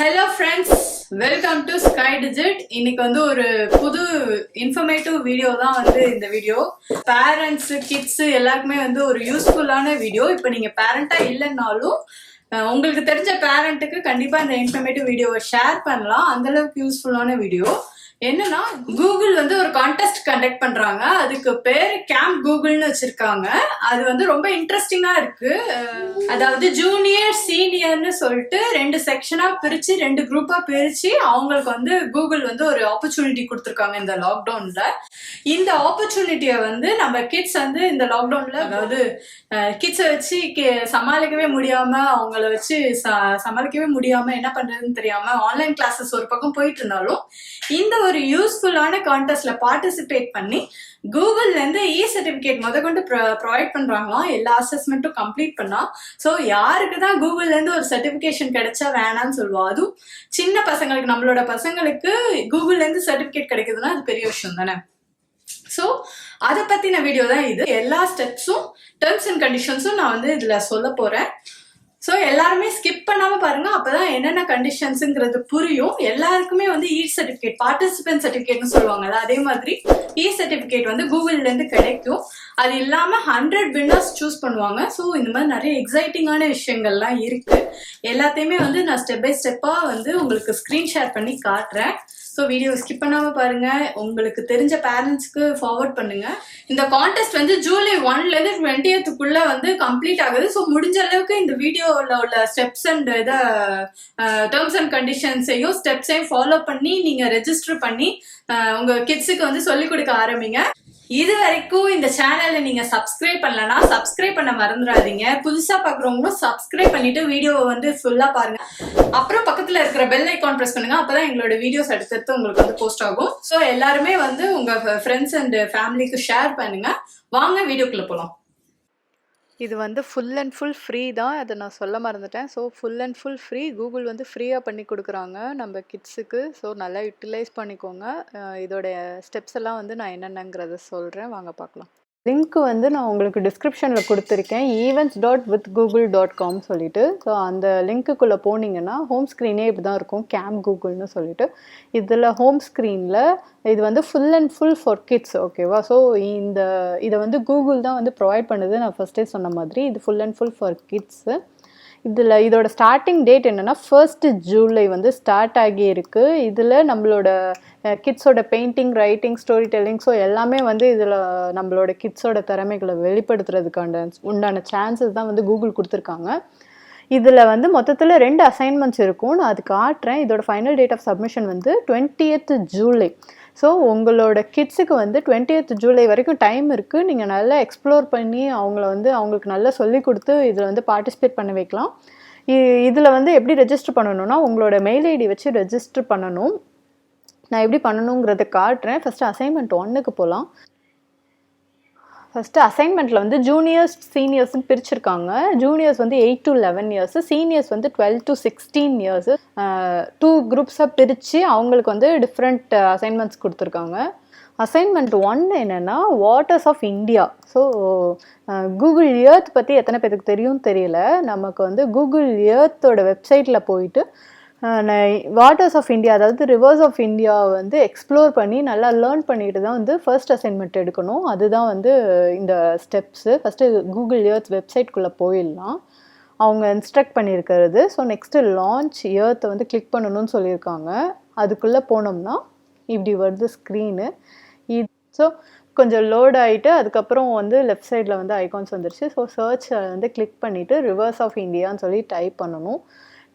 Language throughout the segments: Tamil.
Hello friends, welcome to sky digit. இன்னைக்கு வந்து ஒரு புது இன்ஃபர்மேட்டிவ் வீடியோ தான் வந்து இந்த வீடியோ. பேரண்ட்ஸ் கிட்ஸ் எல்லாருக்குமே வந்து ஒரு யூஸ்ஃபுல்லான வீடியோ. இப்போ நீங்க பேரண்டா இல்லைன்னாலும் உங்களுக்கு தெரிஞ்ச பேரண்ட்டுக்கு கண்டிப்பா இந்த இன்ஃபர்மேட்டிவ் வீடியோவை ஷேர் பண்ணலாம். அந்த அளவுக்கு யூஸ்ஃபுல்லான வீடியோ. என்னன்னா, கூகுள் வந்து ஒரு கான்டெஸ்ட் கண்டக்ட் பண்றாங்க. அதுக்கு பேரு கேம்ப் கூகுள்னு வச்சிருக்காங்க. அது வந்து ரொம்ப இன்ட்ரெஸ்டிங்கா இருக்கு. அதாவது ஜூனியர் சீனியர்னு சொல்லிட்டு 2 செக்ஷனா பிரிச்சு 2 குரூப்பா பிரிச்சு அவங்களுக்கு வந்து கூகுள் வந்து ஒரு ஆப்பர்ச்சுனிட்டி கொடுத்துருக்காங்க இந்த லாக்டவுன்ல. இந்த ஆப்பர்ச்சுனிட்டியை வந்து நம்ம கிட்ஸ் வந்து இந்த லாக்டவுன்ல, அதாவது கிட்ஸை வச்சு சமாளிக்கவே முடியாம, அவங்கள வச்சு சமாளிக்கவே முடியாம என்ன பண்றதுன்னு தெரியாம ஆன்லைன் கிளாஸஸ் ஒரு பக்கம் போயிட்டு இருந்தாலும் இந்த ஒரு யூஸ்ஃபுல்லான கான்டெஸ்ட்ல பார்ட்டிசிபேட் பண்ணி கூகுள்ல இருந்து சர்டிபிகேட் முதற்கொண்டு ப்ரொவைட் பண்றாங்களாம். எல்லா அசஸ்மெண்ட்டும் கம்ப்ளீட் பண்ணா. ஸோ யாருக்கு தான் கூகுள்ல இருந்து ஒரு சர்டிபிகேஷன் கிடைச்சா வேணான்னு சொல்லுவோம். அதுவும் சின்ன பசங்களுக்கு, நம்மளோட பசங்களுக்கு கூகுள்ல இருந்து சர்டிபிகேட் கிடைக்குதுன்னா அது பெரிய விஷயம் தானே. ஸோ அதை பத்தின வீடியோ தான் இது. எல்லா ஸ்டெப்ஸும் டேர்ம்ஸ் அண்ட் கண்டிஷன்ஸும் நான் வந்து இதுல சொல்ல போறேன். ஸோ எல்லாருமே ஸ்கிப் பண்ணாம பாருங்க, அப்பதான் என்னென்ன கண்டிஷன்ஸுங்கிறது புரியும். எல்லாருக்குமே வந்து சர்டிபிகேட், பார்ட்டிசிபென்ட் சர்டிபிகேட்னு சொல்லுவாங்கல்ல, அதே மாதிரி சர்டிபிகேட் வந்து கூகுள்ல இருந்து கிடைக்கும். அது இல்லாம 100 வின்னர்ஸ் சூஸ் பண்ணுவாங்க. ஸோ இந்த மாதிரி நிறைய எக்ஸைட்டிங்கான விஷயங்கள்லாம் இருக்கு. எல்லாத்தையுமே வந்து நான் ஸ்டெப் பை ஸ்டெப்பா வந்து உங்களுக்கு ஸ்கிரீன் ஷேர் பண்ணி காட்டுறேன். ஸோ வீடியோ ஸ்கிப் பண்ணாம பாருங்க. உங்களுக்கு தெரிஞ்ச பேரண்ட்ஸ்க்கு ஃபார்வர்ட் பண்ணுங்க. இந்த கான்டெஸ்ட் வந்து ஜூலை 1லேருந்து 20th வந்து கம்ப்ளீட் ஆகுது. ஸோ முடிஞ்ச அளவுக்கு இந்த வீடியோவில் உள்ள ஸ்டெப்ஸ் அண்ட் இதை டேர்ம்ஸ் அண்ட் கண்டிஷன்ஸையும் ஸ்டெப்ஸையும் ஃபாலோ பண்ணி நீங்க ரெஜிஸ்டர் பண்ணி உங்க கிட்ஸுக்கு வந்து சொல்லிக் கொடுக்க ஆரம்பிங்க. இது வரைக்கும் இந்த சேனலை நீங்க சப்ஸ்கிரைப் பண்ணலன்னா சப்ஸ்கிரைப் பண்ண மறந்துடாதீங்க. புதுசா பாக்குறவங்களும் சப்ஸ்கிரைப் பண்ணிட்டு வீடியோவை வந்து ஃபுல்லா பாருங்க. அப்புறம் பக்கத்துல இருக்கிற பெல் ஐக்கான் பிரஸ் பண்ணுங்க. அப்பதான் எங்களோட வீடியோஸ் அடுத்தடுத்து உங்களுக்கு வந்து போஸ்ட் ஆகும். ஸோ எல்லாருமே வந்து உங்க ஃப்ரெண்ட்ஸ் அண்ட் ஃபேமிலிக்கு ஷேர் பண்ணுங்க. வாங்க வீடியோக்குள்ள போலாம். இது வந்து ஃபுல் அண்ட் ஃபுல் ஃப்ரீ தான், அதை நான் சொல்ல மறந்துட்டேன். So full and full free, Google வந்து ஃப்ரீயாக பண்ணி கொடுக்குறாங்க நம்ம கிட்ஸுக்கு. ஸோ நல்லா யூட்டிலைஸ் பண்ணிக்கோங்க. இதோடைய ஸ்டெப்ஸ் எல்லாம் வந்து நான் என்னென்னங்கிறத சொல்கிறேன், வாங்க பார்க்கலாம். லிங்க்கு வந்து நான் உங்களுக்கு டிஸ்கிரிப்ஷனில் கொடுத்துருக்கேன், events.withgoogle.com சொல்லிட்டு. ஸோ அந்த லிங்க்குள்ளே போனீங்கன்னா ஹோம் ஸ்க்ரீனே இப்படி தான் இருக்கும், கேம்ப் கூகுள்னு சொல்லிட்டு. இதில் ஹோம் ஸ்க்ரீனில் இது வந்து full and full for kids, ஓகேவா? ஸோ இதை வந்து கூகுள் தான் வந்து ப்ரொவைட் பண்ணுது. நான் ஃபஸ்ட்டே சொன்ன மாதிரி இது full and full for kids. இதோட ஸ்டார்டிங் டேட் என்னென்னா 1st ஜூலை வந்து ஸ்டார்ட் ஆகி இருக்குது. இதில் நம்மளோட கிட்ஸோட painting, writing, story telling, so எல்லாமே வந்து இதில் நம்மளோட கிட்ஸோட திறமைகளை வெளிப்படுத்துறதுக்கான உண்டான சான்சஸ் தான் வந்து கூகுள் கொடுத்துருக்காங்க. இதில் வந்து மொத்தத்தில் 2 அசைன்மெண்ட்ஸ் இருக்கும். நான் அது காட்டுறேன். இதோட ஃபைனல் டேட் ஆஃப் சப்மிஷன் வந்து 20th ஜூலை. ஸோ உங்களோட கிட்ஸுக்கு வந்து 20th ஜூலை வரைக்கும் டைம் இருக்குது. நீங்கள் நல்லா எக்ஸ்ப்ளோர் பண்ணி அவங்களுக்கு நல்லா சொல்லி கொடுத்து இதில் வந்து பார்ட்டிசிபேட் பண்ண வைக்கலாம். இதில் வந்து எப்படி ரெஜிஸ்டர் பண்ணணும்னா, உங்களோட மெயில் ஐடி வச்சு ரெஜிஸ்டர் பண்ணணும். நான் எப்படி பண்ணணுங்கிறத காட்டுறேன். ஃபஸ்ட்டு அசைன்மெண்ட் 1க்கு போகலாம். ஃபஸ்ட்டு அசைன்மெண்ட்டில் வந்து ஜூனியர்ஸ் சீனியர்ஸ்னு பிரிச்சிருக்காங்க. ஜூனியர்ஸ் வந்து 8 to 11 years, சீனியர்ஸ் வந்து 12 to 16 years. 2 குரூப்ஸாக பிரித்து அவங்களுக்கு வந்து டிஃப்ரெண்ட் அசைன்மெண்ட்ஸ் கொடுத்துருக்காங்க. அசைன்மெண்ட் 1 என்னென்னா waters of India. So Google Earth பற்றி எத்தனை பேருக்கு தெரியும் தெரியல. நமக்கு வந்து கூகுள் எர்த்தோட வெப்சைட்டில் போயிட்டு வாட்டர்ஸ் ஆஃப் இந்தியா, அதாவது ரிவர்ஸ் ஆஃப் இந்தியா வந்து எக்ஸ்ப்ளோர் பண்ணி நல்லா லேர்ன் பண்ணிட்டு தான் வந்து ஃபர்ஸ்ட் அசைன்மெண்ட் எடுக்கணும். அதுதான் வந்து இந்த ஸ்டெப்ஸு. ஃபஸ்ட்டு கூகுள் எர்த் வெப்சைட்குள்ளே போயிடலாம். அவங்க இன்ஸ்ட்ரக்ட் பண்ணியிருக்கிறது. ஸோ நெக்ஸ்ட்டு லான்ச் எர்த்தை வந்து கிளிக் பண்ணணும்னு சொல்லியிருக்காங்க. அதுக்குள்ளே போனோம்னா இப்படி வருது ஸ்க்ரீனு. ஸோ கொஞ்சம் லோட் ஆகிட்டு அதுக்கப்புறம் வந்து லெஃப்ட் சைடில் வந்து ஐகான்ஸ் வந்துருச்சு. ஸோ சர்ச்சில் வந்து கிளிக் பண்ணிவிட்டு ரிவர்ஸ் ஆஃப் இந்தியான்னு சொல்லி டைப் பண்ணணும்.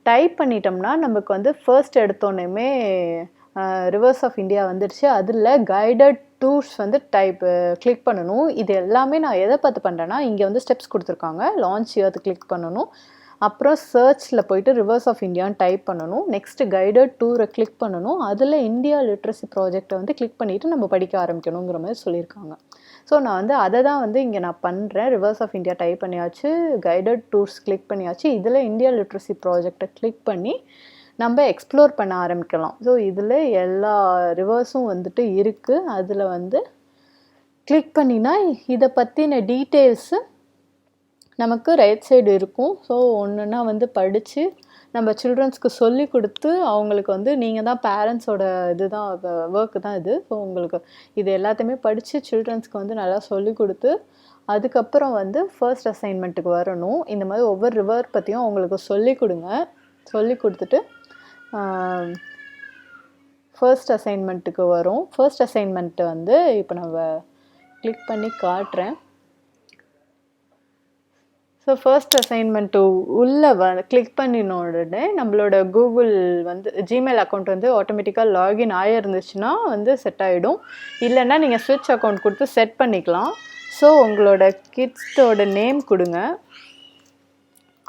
டைப் பண்ணிட்டோம்னா நமக்கு வந்து ஃபர்ஸ்ட் எடுத்தோன்னே ரிவர்ஸ் ஆஃப் இந்தியா வந்துடுச்சு. அதில் கைடட் டூர்ஸ் வந்து கிளிக் பண்ணணும். இது எல்லாமே நான் எதை பார்த்து பண்ணுறேன்னா, இங்கே வந்து ஸ்டெப்ஸ் கொடுத்துருக்காங்க. லான்ச் இயர்த்து கிளிக் பண்ணணும். அப்புறம் சர்ச்சில் போயிட்டு ரிவர்ஸ் ஆஃப் இந்தியான்னு டைப் பண்ணணும். நெக்ஸ்ட்டு கைடட் டூரை கிளிக் பண்ணணும். அதில் இந்தியா லிட்ரஸி ப்ராஜெக்டை வந்து கிளிக் பண்ணிவிட்டு நம்ம படிக்க ஆரம்பிக்கணுங்கிற மாதிரி சொல்லியிருக்காங்க. ஸோ நான் வந்து அதை தான் வந்து இங்கே நான் பண்ணுறேன். ரிவர்ஸ் ஆஃப் இந்தியா டைப் பண்ணியாச்சு, கைடட் டூர்ஸ் கிளிக் பண்ணியாச்சு. இதில் இந்தியா லிட்ரஸி ப்ராஜெக்டை கிளிக் பண்ணி நம்ம எக்ஸ்ப்ளோர் பண்ண ஆரம்பிக்கலாம். ஸோ இதில் எல்லா ரிவர்ஸும் வந்துட்டு இருக்குது. அதில் வந்து கிளிக் பண்ணினா இதை பற்றின டீட்டெயில்ஸு நமக்கு ரைட் சைடு இருக்கும். ஸோ ஒன்றுனா வந்து படித்து நம்ம சில்ட்ரன்ஸ்க்கு சொல்லி கொடுத்து அவங்களுக்கு வந்து நீங்கள் தான் பேரண்ட்ஸோட இதுதான் ஒர்க்கு தான் இது. ஸோ உங்களுக்கு இது எல்லாத்தையுமே படித்து சில்ட்ரன்ஸ்க்கு வந்து நல்லா சொல்லி கொடுத்து அதுக்கப்புறம் வந்து ஃபர்ஸ்ட் அசைன்மெண்ட்டுக்கு வரணும். இந்த மாதிரி ஒவ்வொரு ரிவர் பற்றியும் அவங்களுக்கு சொல்லி கொடுங்க. சொல்லி கொடுத்துட்டு ஃபர்ஸ்ட் அசைன்மெண்ட்டுக்கு வரும். ஃபர்ஸ்ட் அசைன்மெண்ட்டு வந்து இப்போ நம்ம கிளிக் பண்ணி காட்டுறேன். ஸோ ஃபர்ஸ்ட் அசைன்மெண்ட்டு உள்ளே கிளிக் பண்ணின உடனே நம்மளோட கூகுள் வந்து ஜிமெயில் அக்கௌண்ட் வந்து ஆட்டோமேட்டிக்காக லாகின் ஆகிருந்துச்சுன்னா வந்து செட் ஆகிடும். இல்லைன்னா நீங்கள் ஸ்விட்ச் அக்கௌண்ட் கொடுத்து செட் பண்ணிக்கலாம். ஸோ உங்களோட கிட்ஸோட நேம் கொடுங்க.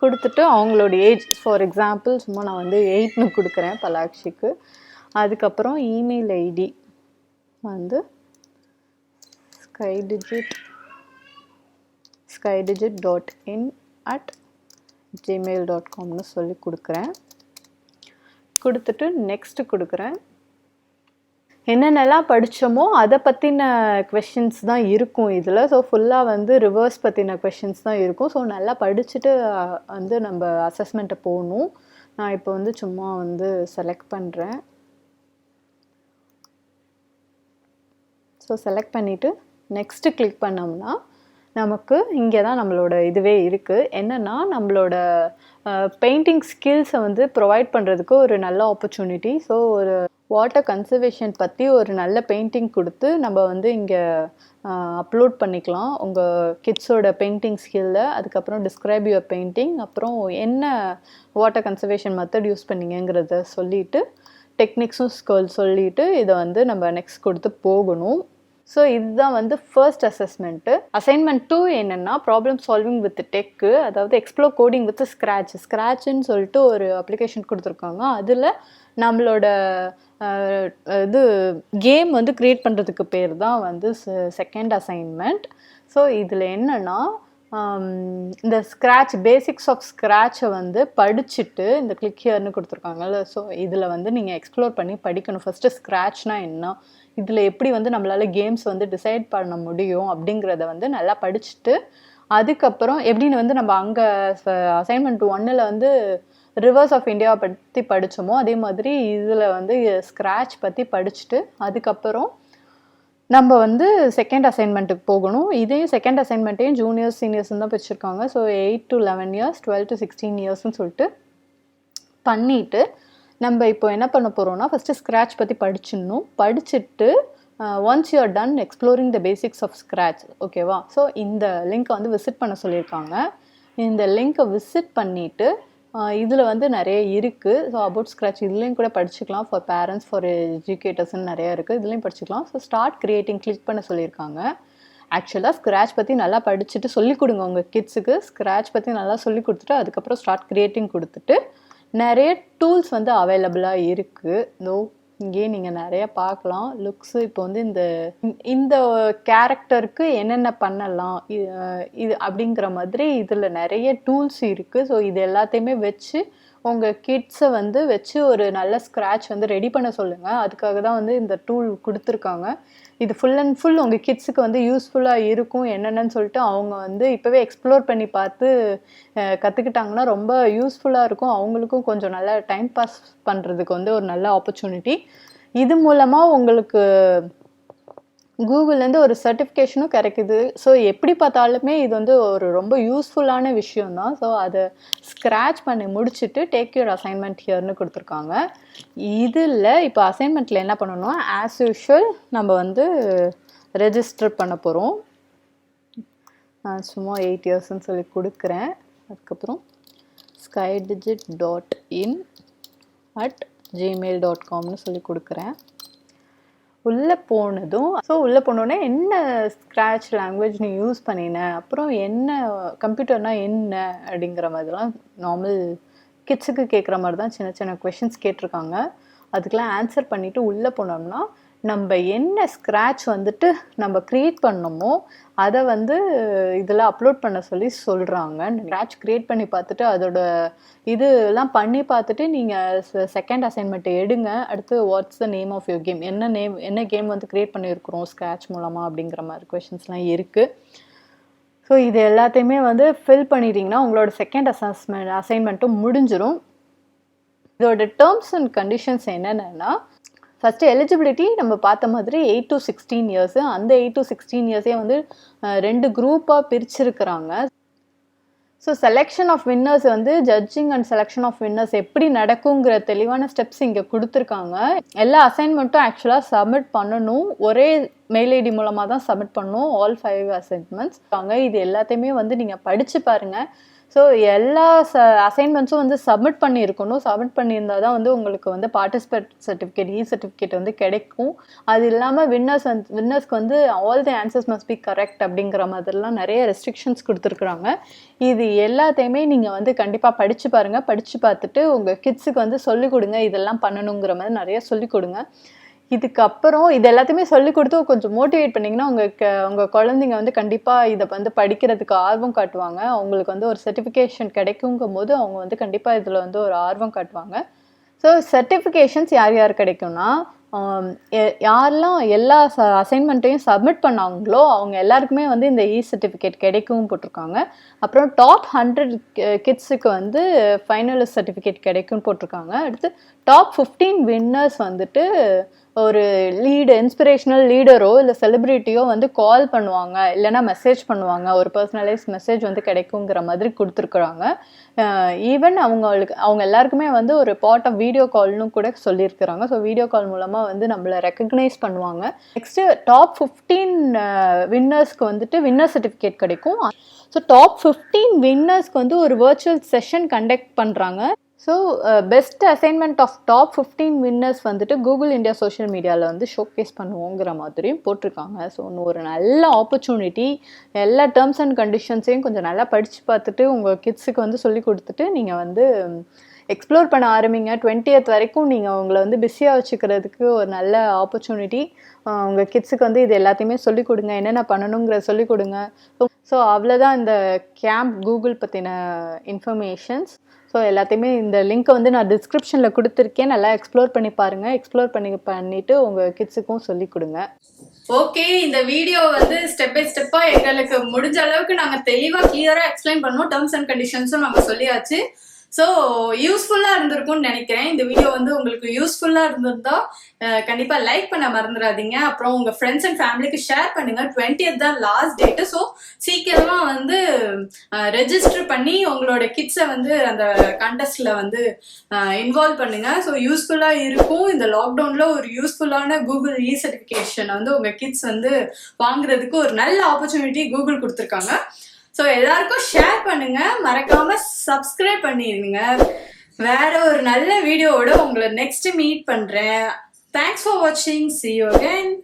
கொடுத்துட்டு அவங்களோட ஏஜ், ஃபார் எக்ஸாம்பிள் சும்மா நான் வந்து 8ன்னு கொடுக்குறேன் பலாக்ஷிக்கு. அதுக்கப்புறம் இமெயில் ஐடி வந்து skydigit.in@gmail.comனு சொல்லி கொடுக்குறேன். கொடுத்துட்டு நெக்ஸ்ட் கொடுக்குறேன். என்னென்னலாம் படித்தோமோ அதை பற்றின கொஷின்ஸ் தான் இருக்கும் இதில். ஸோ ஃபுல்லாக வந்து ரிவர்ஸ் பற்றின கொஷின்ஸ் தான் இருக்கும். ஸோ நல்லா படிச்சுட்டு வந்து நம்ம அசஸ்மெண்ட்டை போகணும். நான் இப்போ வந்து சும்மா வந்து செலக்ட் பண்ணுறேன். ஸோ செலக்ட் பண்ணிவிட்டு நெக்ஸ்ட்டு கிளிக் பண்ணோம்னா நமக்கு இங்கே தான் நம்மளோட இதுவே இருக்குது. என்னென்னா நம்மளோட பெயிண்டிங் ஸ்கில்ஸை வந்து ப்ரொவைட் பண்ணுறதுக்கு ஒரு நல்ல ஆப்பர்ச்சுனிட்டி. ஸோ ஒரு வாட்டர் கன்சர்வேஷன் பற்றி ஒரு நல்ல பெயிண்டிங் கொடுத்து நம்ம வந்து இங்கே அப்லோட் பண்ணிக்கலாம் உங்கள் கிட்ஸோட பெயிண்டிங் ஸ்கில்லை. அதுக்கப்புறம் டிஸ்கிரைப் யுவர் பெயிண்டிங், அப்புறம் என்ன வாட்டர் கன்சர்வேஷன் மெத்தட் யூஸ் பண்ணிங்கங்கிறத சொல்லிவிட்டு டெக்னிக்ஸும் சொல்லிவிட்டு இதை வந்து நம்ம நெக்ஸ்ட் கொடுத்து போகணும். ஸோ இதுதான் வந்து ஃபர்ஸ்ட் அசஸ்மெண்ட்டு. அசைன்மெண்ட் 2 என்னென்னா ப்ராப்ளம் சால்விங் வித் டெக்கு, அதாவது எக்ஸ்ப்ளோர் கோடிங் வித் ஸ்க்ராட்ச்னு சொல்லிட்டு ஒரு அப்ளிகேஷன் கொடுத்துருக்காங்க. அதில் நம்மளோட இது கேம் வந்து க்ரியேட் பண்ணுறதுக்கு பேர் தான் வந்து செகண்ட் அசைன்மெண்ட். ஸோ இதில் என்னென்னா இந்த பேசிக்ஸ் ஆஃப் ஸ்க்ராட்சை வந்து படிச்சுட்டு இந்த கிளிக் ஹியர்னு கொடுத்துருக்காங்கல்ல. ஸோ இதில் வந்து நீங்கள் எக்ஸ்ப்ளோர் பண்ணி படிக்கணும். ஃபஸ்ட்டு ஸ்க்ராட்ச்னா என்ன, இதில் எப்படி வந்து நம்மளால் கேம்ஸ் வந்து டிசைட் பண்ண முடியும் அப்படிங்கிறத வந்து நல்லா படிச்சுட்டு அதுக்கப்புறம் எப்படின்னு வந்து நம்ம அங்கே அசைன்மெண்ட் 1ல் வந்து ரிவர்ஸ் ஆஃப் இந்தியாவை பற்றி படித்தோமோ அதே மாதிரி இதில் வந்து ஸ்க்ராட்ச் பற்றி படிச்சுட்டு அதுக்கப்புறம் நம்ம வந்து செகண்ட் அசைன்மெண்ட்டுக்கு போகணும். இதையும் செகண்ட் அசைன்மெண்ட்டையும் ஜூனியர்ஸ் சீனியர்ஸ்னு தான் பிரிச்சிருக்காங்க. ஸோ 8 to 11 years, 12 to 16 yearsன்னு சொல்லிட்டு பண்ணிவிட்டு நம்ம இப்போ என்ன பண்ண போகிறோம்னா ஃபஸ்ட்டு ஸ்க்ராட்ச் பற்றி படிச்சிடணும். படிச்சுட்டு once you are done exploring the basics of Scratch, ஓகேவா? ஸோ இந்த லிங்க்கை வந்து விசிட் பண்ண சொல்லியிருக்காங்க. இந்த லிங்க்கை விசிட் பண்ணிவிட்டு இதில் வந்து நிறைய இருக்குது. ஸோ அபவுட் ஸ்க்ராட்ச் இதுலேயும் கூட படிச்சுக்கலாம். ஃபார் பேரண்ட்ஸ், ஃபார் எஜுகேட்டர்ஸ்ன்னு நிறையா இருக்குது, இதுலேயும் படிச்சுக்கலாம். ஸோ ஸ்டார்ட் கிரியேட்டிங் கிளிக் பண்ண சொல்லியிருக்காங்க. ஆக்சுவலாக ஸ்க்ராட்ச் பற்றி நல்லா படிச்சுட்டு சொல்லிக் கொடுங்க உங்கள் கிட்ஸுக்கு. ஸ்க்ராட்ச் பற்றி நல்லா சொல்லி கொடுத்துட்டு அதுக்கப்புறம் ஸ்டார்ட் கிரியேட்டிங் கொடுத்துட்டு நிறைய டூல்ஸ் வந்து அவைலபிளாக இருக்குது. இங்கேயே நீங்கள் நிறைய பார்க்கலாம். லுக்ஸு இப்போ வந்து இந்த கேரக்டருக்கு என்னென்ன பண்ணலாம் இது அப்படிங்கிற மாதிரி இதில் நிறைய டூல்ஸ் இருக்குது. ஸோ இது எல்லாத்தையுமே வச்சு உங்கள் கிட்ஸை வந்து வச்சு ஒரு நல்ல ஸ்க்ராட்ச் வந்து ரெடி பண்ண சொல்லுங்கள். அதுக்காக தான் வந்து இந்த டூல் கொடுத்துருக்காங்க. இது ஃபுல் அண்ட் ஃபுல் உங்கள் கிட்ஸுக்கு வந்து யூஸ்ஃபுல்லாக இருக்கும். என்னென்னு சொல்லிட்டு அவங்க வந்து இப்போவே எக்ஸ்ப்ளோர் பண்ணி பார்த்து கற்றுக்கிட்டாங்கன்னா ரொம்ப யூஸ்ஃபுல்லாக இருக்கும். அவங்களுக்கும் கொஞ்சம் நல்லா டைம் பாஸ் பண்ணுறதுக்கு வந்து ஒரு நல்ல ஆப்பர்ச்சுனிட்டி. இது மூலமாக உங்களுக்கு கூகுள்லேருந்து ஒரு சர்டிஃபிகேஷனும் கிடைக்குது. ஸோ எப்படி பார்த்தாலுமே இது வந்து ஒரு ரொம்ப யூஸ்ஃபுல்லான விஷயந்தான். ஸோ அதை ஸ்க்ராட்ச் பண்ணி முடிச்சுட்டு டேக் யூர் அசைன்மெண்ட் ஹியர்னு கொடுத்துருக்காங்க. இதில் இப்போ அசைன்மெண்ட்டில் என்ன பண்ணணும், ஆஸ் யூஷுவல் நம்ம வந்து ரெஜிஸ்டர் பண்ண போகிறோம். நான் சும்மா 8 yearsன்னு சொல்லி கொடுக்குறேன். அதுக்கப்புறம் skydigit.in@gmail.comனு சொல்லி கொடுக்குறேன். உள்ளே போனதும் உள்ளே போனோடனே என்ன ஸ்க்ராட்ச் லாங்குவேஜ் நீ யூஸ் பண்ணின, அப்புறம் என்ன கம்ப்யூட்டர்னால் என்ன அப்படிங்கிற மாதிரிலாம் நார்மல் கிட்ஸுக்கு கேட்குற மாதிரி தான் சின்ன சின்ன கொஷின்ஸ் கேட்டிருக்காங்க. அதுக்கெலாம் ஆன்சர் பண்ணிவிட்டு உள்ளே போனோம்னா நம்ம என்ன ஸ்க்ராட்ச் வந்துட்டு நம்ம க்ரியேட் பண்ணோமோ அதை வந்து இதில் அப்லோட் பண்ண சொல்லி சொல்கிறாங்க. ஸ்க்ராட்ச் க்ரியேட் பண்ணி பார்த்துட்டு அதோட இதெல்லாம் பண்ணி பார்த்துட்டு நீங்கள் செகண்ட் அசைன்மெண்ட்டை எடுங்க. அடுத்து what's the name of your game, என்ன கேம் வந்து க்ரியேட் பண்ணியிருக்கிறோம் ஸ்க்ராட்ச் மூலமாக அப்படிங்கிற மாதிரி கொஷின்ஸ்லாம் இருக்குது. ஸோ இது எல்லாத்தையுமே வந்து ஃபில் பண்ணிட்டீங்கன்னா உங்களோட செகண்ட் அசைன்மெண்ட்டும் முடிஞ்சிடும். இதோட டேர்ம்ஸ் அண்ட் கண்டிஷன்ஸ் என்னென்னா, ஃபஸ்ட்டு எலிஜிபிலிட்டி நம்ம பார்த்த மாதிரி 8 to 16 இயர்ஸு. அந்த 8 to 16 இயர்ஸே வந்து 2 குரூப்பாக பிரிச்சிருக்கிறாங்க. ஸோ செலெக்ஷன் ஆஃப் வின்னர்ஸ் வந்து judging and selection of winners எப்படி நடக்குங்கிற தெளிவான ஸ்டெப்ஸ் இங்கே கொடுத்துருக்காங்க. எல்லா அசைன்மெண்ட்டும் ஆக்சுவலாக சப்மிட் பண்ணணும். ஒரே மெயில் ஐடி மூலமாக தான் சப்மிட் பண்ணணும். All 5 assignments. இது எல்லாத்தையுமே வந்து நீங்கள் படித்து பாருங்கள். ஸோ எல்லா அசைன்மெண்ட்ஸும் வந்து சப்மிட் பண்ணியிருக்கணும். சப்மிட் பண்ணியிருந்தால் தான் வந்து உங்களுக்கு வந்து பார்ட்டிசிபேட் சர்டிஃபிகேட், சர்டிஃபிகேட் வந்து கிடைக்கும். அது இல்லாமல் வின்னர்ஸ்க்கு வந்து all the answers must be correct அப்படிங்கிற மாதிரிலாம் நிறைய ரெஸ்ட்ரிக்ஷன்ஸ் கொடுத்துருக்குறாங்க. இது எல்லாத்தையுமே நீங்கள் வந்து கண்டிப்பாக படித்து பாருங்கள். படித்து பார்த்துட்டு உங்கள் கிட்ஸுக்கு வந்து சொல்லிக் கொடுங்க. இதெல்லாம் பண்ணணுங்கிற மாதிரி நிறைய சொல்லிக் கொடுங்க. இதுக்கப்புறம் இது எல்லாத்தையுமே சொல்லிக் கொடுத்து கொஞ்சம் மோட்டிவேட் பண்ணிங்கன்னா உங்கள் குழந்தைங்க வந்து கண்டிப்பாக இதை வந்து படிக்கிறதுக்கு ஆர்வம் காட்டுவாங்க. அவங்களுக்கு வந்து ஒரு சர்டிஃபிகேஷன் கிடைக்குங்கும் போது அவங்க வந்து கண்டிப்பாக இதில் வந்து ஒரு ஆர்வம் காட்டுவாங்க. ஸோ சர்டிஃபிகேஷன்ஸ் யார் யார் கிடைக்கும்னா, யாரெல்லாம் எல்லா அசைன்மெண்ட்டையும் சப்மிட் பண்ணாங்களோ அவங்க எல்லாருக்குமே வந்து இந்த சர்டிஃபிகேட் கிடைக்கும் போட்டிருக்காங்க. அப்புறம் டாப் 100 கிட்ஸுக்கு வந்து ஃபைனலிஸ்ட் சர்டிஃபிகேட் கிடைக்கும்னு போட்டிருக்காங்க. அடுத்து டாப் 15 வின்னர்ஸ் வந்துட்டு ஒரு இன்ஸ்பிரேஷனல் லீடரோ இல்லை செலிப்ரிட்டியோ வந்து கால் பண்ணுவாங்க, இல்லைனா மெசேஜ் பண்ணுவாங்க. ஒரு பர்சனலைஸ் மெசேஜ் வந்து கிடைக்குங்கிற மாதிரி கொடுத்துருக்குறாங்க. ஈவன் அவங்க எல்லாருக்குமே வந்து ஒரு பார்ட் ஆஃப் வீடியோ கால்னு கூட சொல்லியிருக்கிறாங்க. ஸோ வீடியோ கால் மூலமாக வந்து நம்மளை ரெக்கக்னைஸ் பண்ணுவாங்க. நெக்ஸ்ட்டு டாப் 15 வின்னர்ஸ்க்கு வந்துட்டு வின்னர் சர்டிஃபிகேட் கிடைக்கும். ஸோ டாப் 15 வின்னர்ஸ்க்கு வந்து ஒரு வர்ச்சுவல் செஷன் கண்டக்ட் பண்ணுறாங்க. So best assignment of top 15 winners வந்துட்டு கூகுள் இந்தியா சோஷியல் மீடியாவில் வந்து ஷோகேஸ் பண்ணுவோங்கிற மாதிரியும் போட்டிருக்காங்க. ஸோ இன்னும் ஒரு நல்ல ஆப்பர்ச்சுனிட்டி. எல்லா டேர்ம்ஸ் அண்ட் கண்டிஷன்ஸையும் கொஞ்சம் நல்லா படித்து பார்த்துட்டு உங்கள் கிட்ஸுக்கு வந்து சொல்லி கொடுத்துட்டு நீங்கள் வந்து எக்ஸ்ப்ளோர் பண்ண ஆரம்பிங்க. 20th வரைக்கும் நீங்கள் உங்களை வந்து பிஸியாக வச்சுக்கிறதுக்கு ஒரு நல்ல ஆப்பர்ச்சுனிட்டி. உங்கள் கிட்ஸுக்கு வந்து இது எல்லாத்தையுமே சொல்லிக் கொடுங்க, என்னென்ன பண்ணணுங்கிறத சொல்லிக் கொடுங்க. ஸோ அவ்வளோதான் இந்த கேம்ப் கூகுள் பற்றின இன்ஃபர்மேஷன்ஸ். ஸோ எல்லாத்தையுமே இந்த லிங்க்கை வந்து நான் டிஸ்கிரிப்ஷனில் கொடுத்துருக்கேன். நல்லா எக்ஸ்ப்ளோர் பண்ணி பாருங்கள். எக்ஸ்ப்ளோர் பண்ணிவிட்டு உங்கள் கிட்ஸுக்கும் சொல்லிக் கொடுங்க. ஓகே, இந்த வீடியோ வந்து ஸ்டெப் பை ஸ்டெப்பாக எங்களுக்கு முடிஞ்ச அளவுக்கு நாங்கள் தெளிவாக கிளியராக எக்ஸ்பிளைன் பண்ணோம். டேர்ம்ஸ் அண்ட் கண்டிஷன்ஸும் நாங்கள் சொல்லியாச்சு. ஸோ யூஸ்ஃபுல்லாக இருந்திருக்கும்னு நினைக்கிறேன். இந்த வீடியோ வந்து உங்களுக்கு யூஸ்ஃபுல்லாக இருந்திருந்தா கண்டிப்பாக லைக் பண்ண மறந்துடாதீங்க. அப்புறம் உங்கள் ஃப்ரெண்ட்ஸ் அண்ட் ஃபேமிலிக்கு ஷேர் பண்ணுங்கள். 20th தான் லாஸ்ட் டேட்டு. ஸோ சீக்கிரமாக வந்து ரெஜிஸ்டர் பண்ணி உங்களோட கிட்ஸை வந்து அந்த கண்டெஸ்ட்டில் வந்து இன்வால்வ் பண்ணுங்கள். ஸோ யூஸ்ஃபுல்லாக இருக்கும். இந்த லாக்டவுனில் ஒரு யூஸ்ஃபுல்லான கூகுள் சர்டிஃபிகேஷனை வந்து உங்கள் கிட்ஸ் வந்து வாங்குறதுக்கு ஒரு நல்ல ஆப்பர்ச்சுனிட்டி கூகுள் கொடுத்துருக்காங்க. ஸோ எல்லாருக்கும் ஷேர் பண்ணுங்க, மறக்காம சப்ஸ்கிரைப் பண்ணிருங்க. வேற ஒரு நல்ல வீடியோவோட உங்களை நெக்ஸ்ட் மீட் பண்றேன். தேங்க்ஸ் ஃபார் வாட்சிங். See you again.